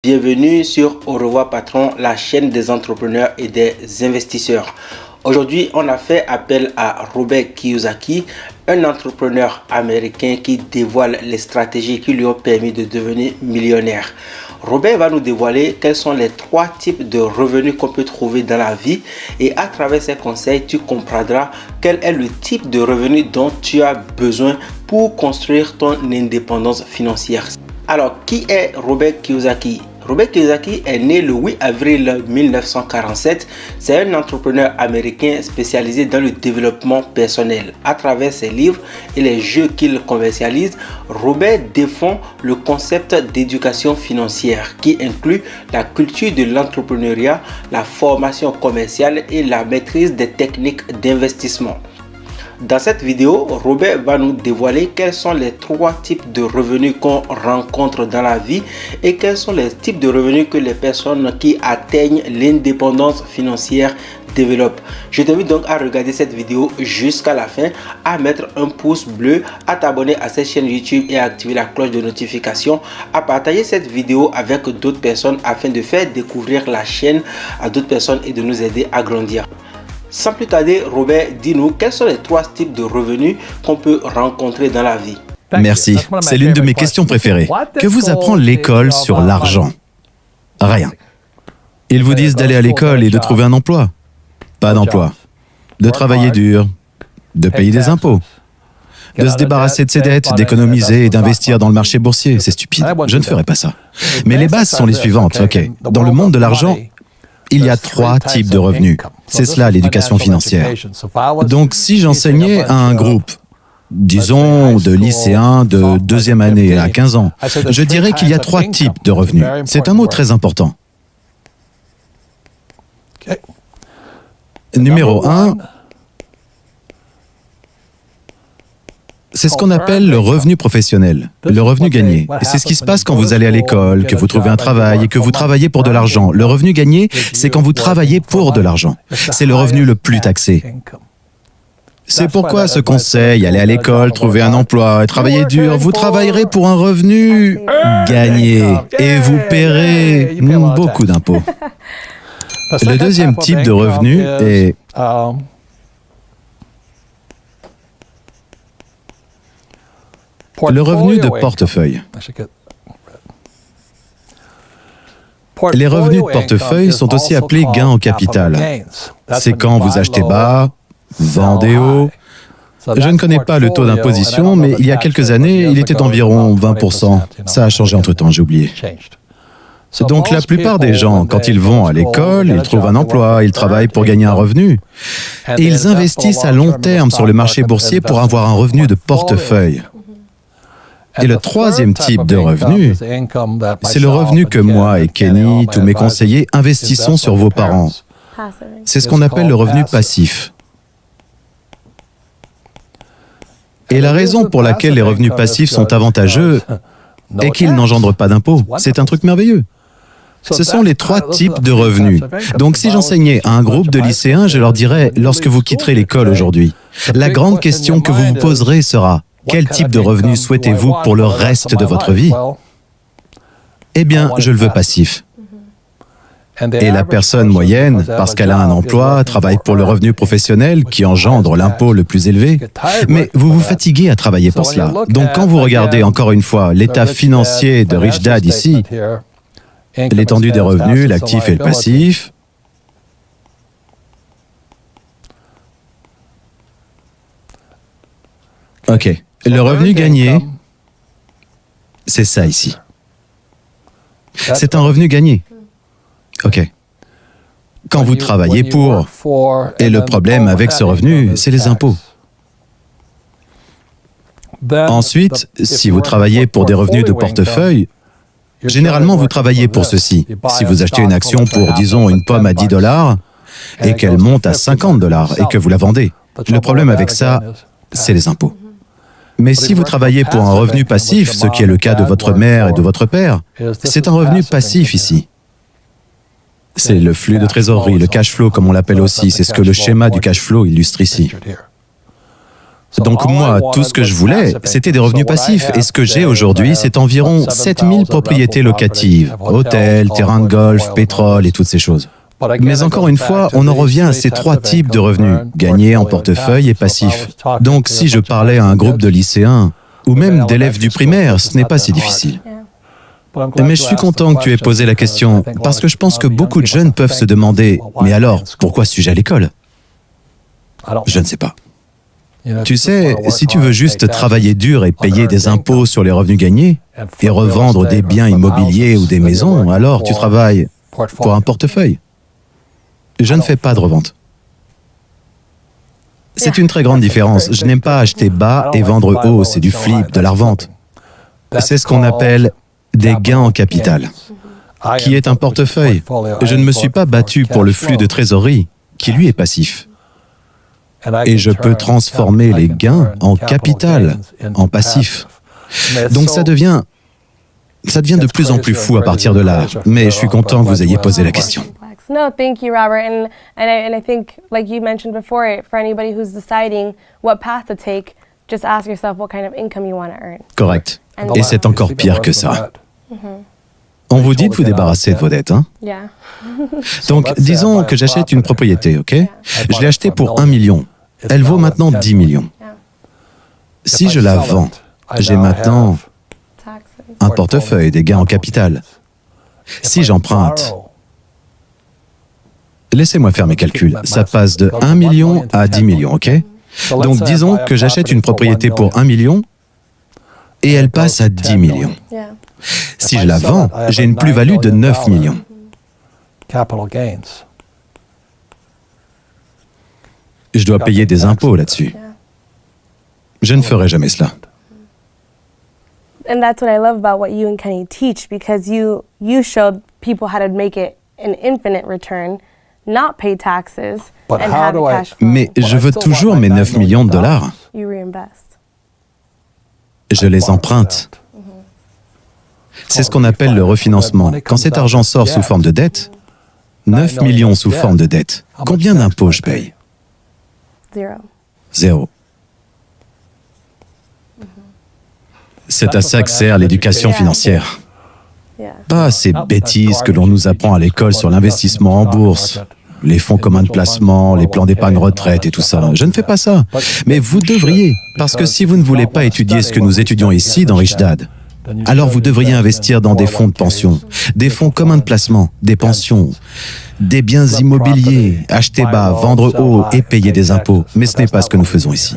Bienvenue sur Au revoir patron, la chaîne des entrepreneurs et des investisseurs. Aujourd'hui, on a fait appel à Robert Kiyosaki, un entrepreneur américain qui dévoile les stratégies qui lui ont permis de devenir millionnaire. Robert va nous dévoiler quels sont les 3 types de revenus qu'on peut trouver dans la vie et à travers ses conseils, tu comprendras quel est le type de revenu dont tu as besoin pour construire ton indépendance financière. Alors, qui est Robert Kiyosaki? Robert Kiyosaki est né le 8 avril 1947. C'est un entrepreneur américain spécialisé dans le développement personnel. À travers ses livres et les jeux qu'il commercialise, Robert défend le concept d'éducation financière qui inclut la culture de l'entrepreneuriat, la formation commerciale et la maîtrise des techniques d'investissement. Dans cette vidéo, Robert va nous dévoiler quels sont les 3 types de revenus qu'on rencontre dans la vie et quels sont les types de revenus que les personnes qui atteignent l'indépendance financière développent. Je t'invite donc à regarder cette vidéo jusqu'à la fin, à mettre un pouce bleu, à t'abonner à cette chaîne YouTube et à activer la cloche de notification, à partager cette vidéo avec d'autres personnes afin de faire découvrir la chaîne à d'autres personnes et de nous aider à grandir. Sans plus tarder, Robert, dis-nous quels sont les 3 types de revenus qu'on peut rencontrer dans la vie. Merci, c'est l'une de mes questions préférées. Que vous apprend l'école sur l'argent? Rien. Ils vous disent d'aller à l'école et de trouver un emploi. Pas d'emploi. De travailler dur, de payer des impôts, de se débarrasser de ses dettes, d'économiser et d'investir dans le marché boursier. C'est stupide, je ne ferai pas ça. Mais les bases sont les suivantes, ok. Dans le monde de l'argent, il y a 3 types de revenus. C'est cela l'éducation financière. Donc si j'enseignais à un groupe, disons de lycéens de 2e année à 15 ans, je dirais qu'il y a 3 types de revenus. C'est un mot très important. Numéro 1, c'est ce qu'on appelle le revenu professionnel, le revenu gagné. C'est ce qui se passe quand vous allez à l'école, que vous trouvez un travail et que vous travaillez pour de l'argent. Le revenu gagné, c'est quand vous travaillez pour de l'argent. C'est le revenu le plus taxé. C'est pourquoi ce conseil, allez à l'école, trouver un emploi et travailler dur, vous travaillerez pour un revenu gagné et vous paierez beaucoup d'impôts. Le deuxième type de revenu est le revenu de portefeuille. Les revenus de portefeuille sont aussi appelés gains en capital. C'est quand vous achetez bas, vendez haut. Je ne connais pas le taux d'imposition, mais il y a quelques années, il était environ 20%. Ça a changé entre-temps, j'ai oublié. Donc la plupart des gens, quand ils vont à l'école, ils trouvent un emploi, ils travaillent pour gagner un revenu. Et ils investissent à long terme sur le marché boursier pour avoir un revenu de portefeuille. Et le 3e type de revenu, c'est le revenu que moi et Kenny, tous mes conseillers, investissons sur vos parents. C'est ce qu'on appelle le revenu passif. Et la raison pour laquelle les revenus passifs sont avantageux est qu'ils n'engendrent pas d'impôts. C'est un truc merveilleux. Ce sont les 3 types de revenus. Donc si j'enseignais à un groupe de lycéens, je leur dirais, lorsque vous quitterez l'école aujourd'hui, la grande question que vous vous poserez sera, quel type de revenu souhaitez-vous pour le reste de votre vie? Eh bien, je le veux passif. Et la personne moyenne, parce qu'elle a un emploi, travaille pour le revenu professionnel qui engendre l'impôt le plus élevé. Mais vous vous fatiguez à travailler pour cela. Donc quand vous regardez encore une fois l'état financier de Rich Dad ici, l'étendue des revenus, l'actif et le passif, ok. Le revenu gagné, c'est ça ici. C'est un revenu gagné. Ok. Quand vous travaillez pour, et le problème avec ce revenu, c'est les impôts. Ensuite, si vous travaillez pour des revenus de portefeuille, généralement vous travaillez pour ceci. Si vous achetez une action pour, disons, une pomme à $10 et qu'elle monte à $50 et que vous la vendez, le problème avec ça, c'est les impôts. Mais si vous travaillez pour un revenu passif, ce qui est le cas de votre mère et de votre père, c'est un revenu passif ici. C'est le flux de trésorerie, le cash flow comme on l'appelle aussi, c'est ce que le schéma du cash flow illustre ici. Donc moi, tout ce que je voulais, c'était des revenus passifs. Et ce que j'ai aujourd'hui, c'est environ 7000 propriétés locatives. Hôtels, terrains de golf, pétrole et toutes ces choses. Mais encore une fois, on en revient à ces trois types de revenus, gagnés en portefeuille et passifs. Donc si je parlais à un groupe de lycéens, ou même d'élèves du primaire, ce n'est pas si difficile. Mais je suis content que tu aies posé la question, parce que je pense que beaucoup de jeunes peuvent se demander, mais alors, pourquoi suis-je à l'école? Je ne sais pas. Tu sais, si tu veux juste travailler dur et payer des impôts sur les revenus gagnés, et revendre des biens immobiliers ou des maisons, alors tu travailles pour un portefeuille. Je ne fais pas de revente. C'est une très grande différence. Je n'aime pas acheter bas et vendre haut, c'est du flip, de la revente. C'est ce qu'on appelle des gains en capital, qui est un portefeuille. Je ne me suis pas battu pour le flux de trésorerie, qui lui est passif. Et je peux transformer les gains en capital, en passif. Donc ça devient de plus en plus fou à partir de là. Mais je suis content que vous ayez posé la question. No, thank you, Robert. And I think, like you mentioned before, for anybody who's deciding what path to take, just ask yourself what kind of income you want to earn. Correct. Et c'est encore pire que ça. On vous dit de vous débarrasser de vos dettes, hein? Yeah. Donc, disons que j'achète une propriété, ok? Je l'ai achetée pour 1 million. Elle vaut maintenant 10 millions. Si je la vends, j'ai maintenant un portefeuille, des gains en capital. Si j'emprunte, laissez-moi faire mes calculs, ça passe de 1 million à 10 millions, ok? Donc, disons que j'achète une propriété pour 1 million et elle passe à 10 millions. Si je la vends, j'ai une plus-value de 9 millions. Je dois payer des impôts là-dessus. Je ne ferai jamais cela. And that's what I love about what you and Kenny teach, because you showed people how to make it an infinite return, not pay taxes, and have a cash flow. Mais je veux toujours mes 9 millions de dollars. You reinvest. Je les emprunte. C'est ce qu'on appelle le refinancement. Quand cet argent sort sous forme de dette, 9 millions sous forme de dette, combien d'impôts je paye? 0. 0. C'est à ça que sert l'éducation financière. Pas ces bêtises que l'on nous apprend à l'école sur l'investissement en bourse, les fonds communs de placement, les plans d'épargne retraite et tout ça. Je ne fais pas ça. Mais vous devriez, parce que si vous ne voulez pas étudier ce que nous étudions ici dans Rich Dad, alors vous devriez investir dans des fonds de pension, des fonds communs de placement, des pensions, des biens immobiliers, acheter bas, vendre haut et payer des impôts. Mais ce n'est pas ce que nous faisons ici.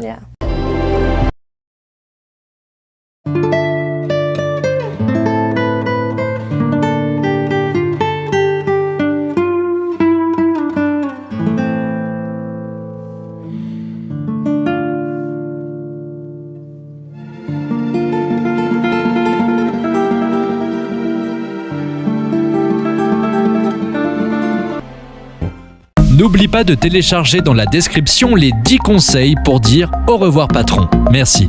N'oublie pas de télécharger dans la description les 10 conseils pour dire au revoir patron. Merci.